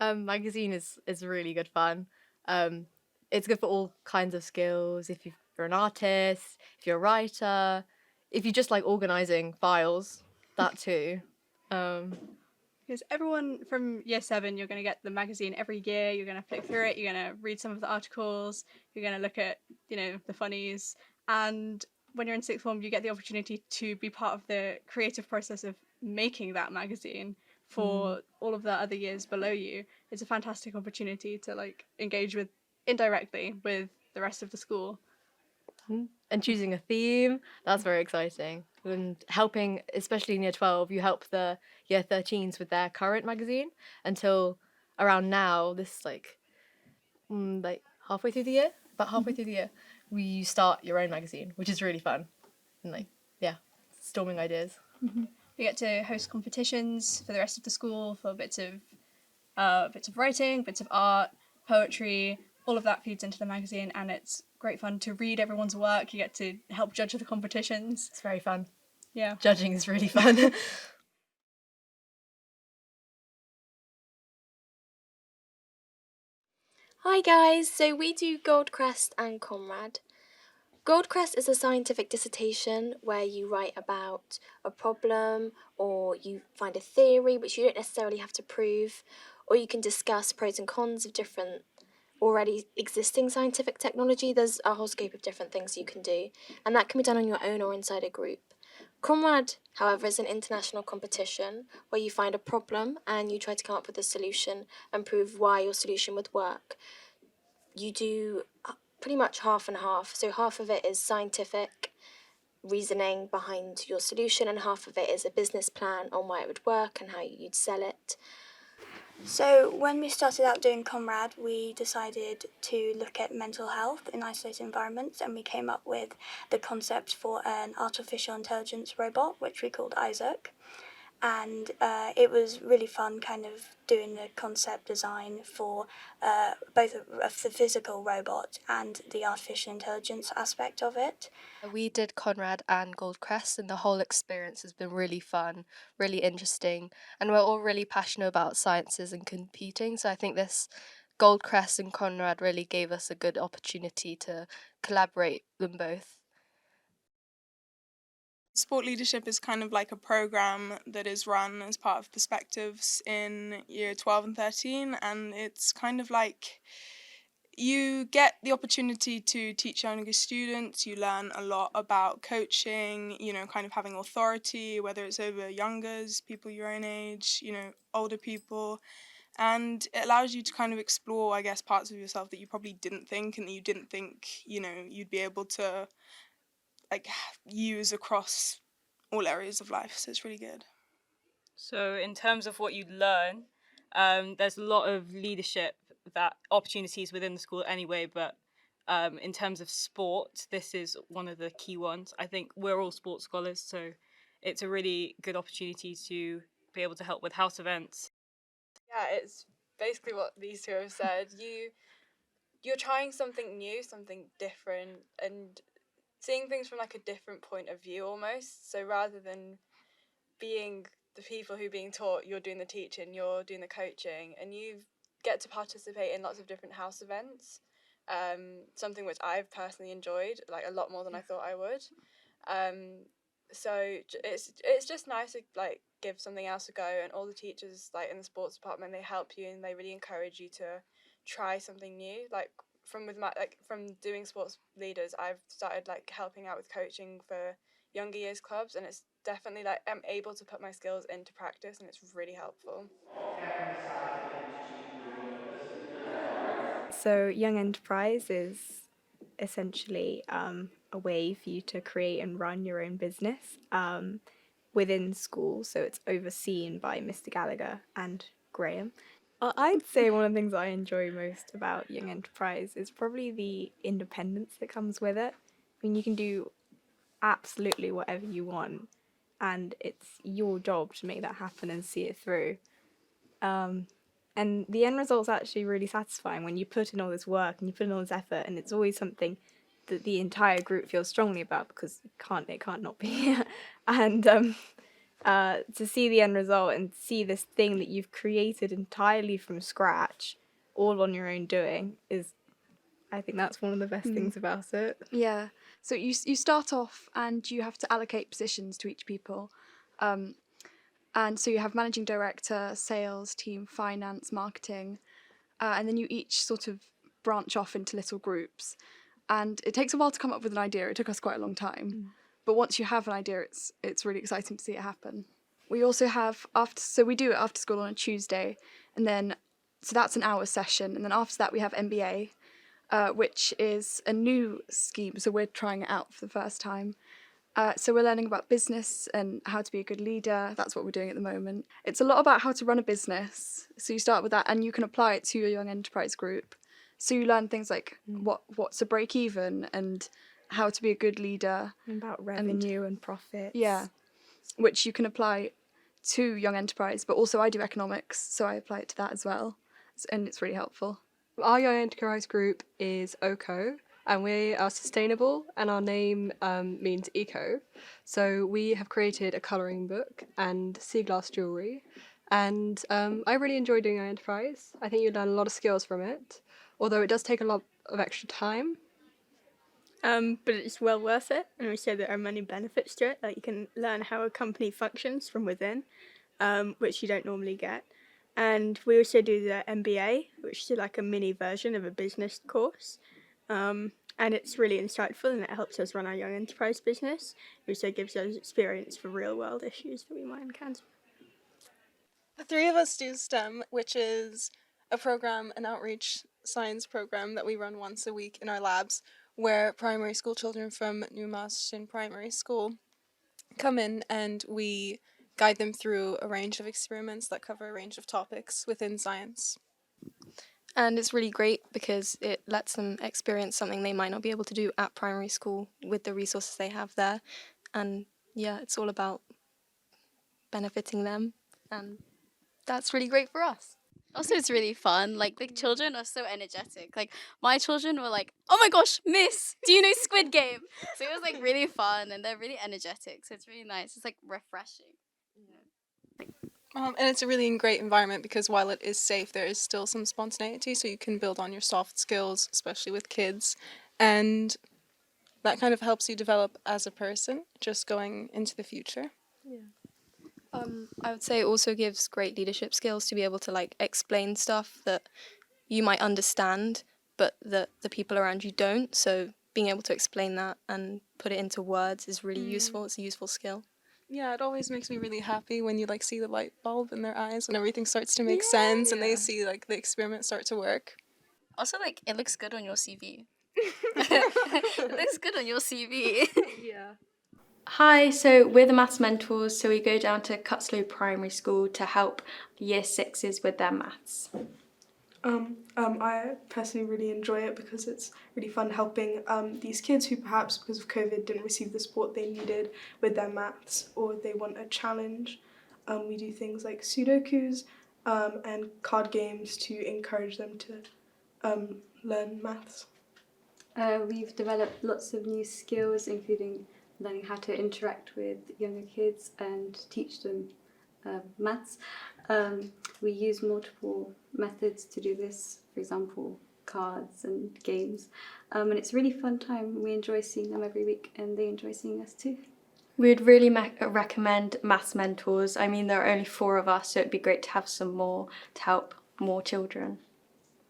Magazine is really good fun. Um, it's good for all kinds of skills. If you're an artist, if you're a writer, if you just like organizing files, that too. Um, Because everyone from year 7, you're going to get the magazine every year. You're going to flick through it. You're going to read some of the articles. You're going to look at, the funnies. And when you're in sixth form, you get the opportunity to be part of the creative process of making that magazine for all of the other years below you. It's a fantastic opportunity to like engage with indirectly with the rest of the school. and choosing a theme, that's very exciting. And helping, especially in year 12, you help the year 13s with their current magazine until around now, this like halfway through the year, about halfway through the year, we start your own magazine, which is really fun. And yeah, storming ideas. You get to host competitions for the rest of the school for bits of writing, bits of art, poetry. All of that feeds into the magazine, and it's great fun to read everyone's work. You get to help judge the competitions. It's very fun. Yeah. Judging is really fun. Hi guys, so we do Gold Crest and Conrad. Gold Crest is a scientific dissertation where you write about a problem or you find a theory which you don't necessarily have to prove, or you can discuss pros and cons of different already existing scientific technology. There's a whole scope of different things you can do, and that can be done on your own or inside a group. Conrad, however, is an international competition where you find a problem and you try to come up with a solution and prove why your solution would work. You do pretty much half and half. So half of it is scientific reasoning behind your solution, and half of it is a business plan on why it would work and how you'd sell it. So when we started out doing Conrad, we decided to look at mental health in isolated environments, and we came up with the concept for an artificial intelligence robot, which we called Isaac. And it was really fun kind of doing the concept design for both of the physical robot and the artificial intelligence aspect of it. We did Conrad and Goldcrest, and the whole experience has been really fun, really interesting, and we're all really passionate about sciences and competing. So I think this Goldcrest and Conrad really gave us a good opportunity to collaborate them both. Sport leadership is kind of like a program that is run as part of Perspectives in year 12 and 13, and it's kind of like you get the opportunity to teach younger students. You learn a lot about coaching, kind of having authority, whether it's over youngers, people your own age, older people. And it allows you to kind of explore, I guess, parts of yourself that you probably didn't think and that you didn't think, you'd be able to like use across all areas of life. So it's really good. So in terms of what you learn, there's a lot of leadership that opportunities within the school anyway, but in terms of sport, this is one of the key ones. I think we're all sports scholars, so it's a really good opportunity to be able to help with house events. Yeah, it's basically what these two have said. You're trying something new, something different, and seeing things from like a different point of view almost. So rather than being the people who are being taught, you're doing the teaching, you're doing the coaching, and you get to participate in lots of different house events. Something which I've personally enjoyed like a lot more than I thought I would. So it's just nice to like give something else a go, and all the teachers like in the sports department, they help you and they really encourage you to try something new. Like from doing sports leaders, I've started like helping out with coaching for younger years clubs, and it's definitely like I'm able to put my skills into practice, and it's really helpful. So, Young Enterprise is essentially a way for you to create and run your own business within school. So, it's overseen by Mr. Gallagher and Graham. I'd say one of the things I enjoy most about Young Enterprise is probably the independence that comes with it. I mean, you can do absolutely whatever you want, and it's your job to make that happen and see it through. And the end result's actually really satisfying when you put in all this work and you put in all this effort, and it's always something that the entire group feels strongly about because it can't not be. And to see the end result and see this thing that you've created entirely from scratch, all on your own doing, is, I think that's one of the best things about it. Yeah. So you start off and you have to allocate positions to each people. And so you have managing director, sales, team, finance, marketing, and then you each sort of branch off into little groups. And it takes a while to come up with an idea. It took us quite a long time. But once you have an idea, it's really exciting to see it happen. We also have we do it after school on a Tuesday, and then so that's an hour session, and then after that we have MBA, which is a new scheme. So we're trying it out for the first time. So we're learning about business and how to be a good leader. That's what we're doing at the moment. It's a lot about how to run a business. So you start with that, and you can apply it to your young enterprise group. So you learn things like what's a break even and how to be a good leader. About revenue and profits. Yeah, which you can apply to young enterprise. But also I do economics, so I apply it to that as well. And it's really helpful. Our young enterprise group is OCO, and we are sustainable, and our name means eco. So we have created a colouring book and sea glass jewellery, and I really enjoy doing our enterprise. I think you learn a lot of skills from it, although it does take a lot of extra time. But it's well worth it, and also there are many benefits to it. Like you can learn how a company functions from within, which you don't normally get. And we also do the MBA, which is like a mini version of a business course. And it's really insightful, and it helps us run our young enterprise business. It also gives us experience for real world issues that we might encounter. The three of us do STEM, which is a program, an outreach science program that we run once a week in our labs, where primary school children from New Marston Primary School come in and we guide them through a range of experiments that cover a range of topics within science. And it's really great because it lets them experience something they might not be able to do at primary school with the resources they have there. And yeah, it's all about benefiting them, and that's really great for us. Also, it's really fun. Like, the children are so energetic. Like, my children were like, "Oh my gosh, Miss, do you know Squid Game?" So it was like really fun, and they're really energetic. So it's really nice. It's like refreshing. And it's a really great environment because while it is safe, there is still some spontaneity, so you can build on your soft skills, especially with kids, and that kind of helps you develop as a person, just going into the future. I would say it also gives great leadership skills to be able to like explain stuff that you might understand, but that the people around you don't. So being able to explain that and put it into words is really useful. It's a useful skill. Yeah, it always makes me really happy when you like see the light bulb in their eyes and everything starts to make sense and they see like the experiment start to work. Also, like, it looks good on your CV. It looks good on your CV. Yeah. Hi, so we're the maths mentors, so we go down to Cutslow Primary School to help year sixes with their maths. I personally really enjoy it because it's really fun helping these kids who perhaps because of COVID didn't receive the support they needed with their maths or they want a challenge. We do things like Sudokus and card games to encourage them to learn maths. We've developed lots of new skills, including learning how to interact with younger kids and teach them maths. We use multiple methods to do this, for example, cards and games. And it's a really fun time. We enjoy seeing them every week and they enjoy seeing us too. We'd really recommend maths mentors. I mean, there are only 4 of us, so it'd be great to have some more to help more children.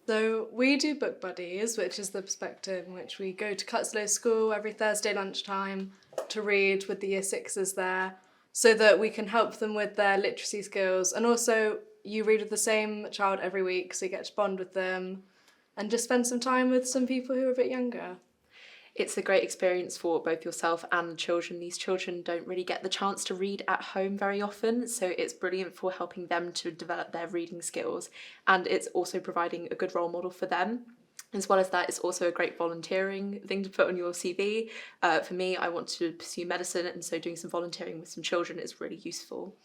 So we do Book Buddies, which is the perspective in which we go to Cutslow School every Thursday lunchtime to read with the year sixes there so that we can help them with their literacy skills. And also you read with the same child every week, so you get to bond with them and just spend some time with some people who are a bit younger. It's a great experience for both yourself and the children. These children don't really get the chance to read at home very often, so it's brilliant for helping them to develop their reading skills, and it's also providing a good role model for them. As well as that, it's also a great volunteering thing to put on your CV. For me, I want to pursue medicine, and so doing some volunteering with some children is really useful.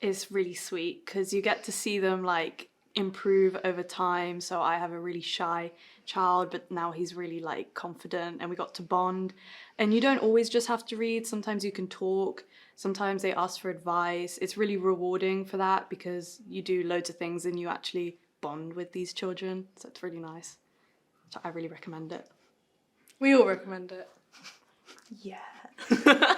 It's really sweet because you get to see them like improve over time. So I have a really shy child, but now he's really like confident, and we got to bond. And you don't always just have to read, sometimes you can talk, sometimes they ask for advice. It's really rewarding for that because you do loads of things and you actually bond with these children, so it's really nice. So I really recommend it. We all recommend it. Yeah.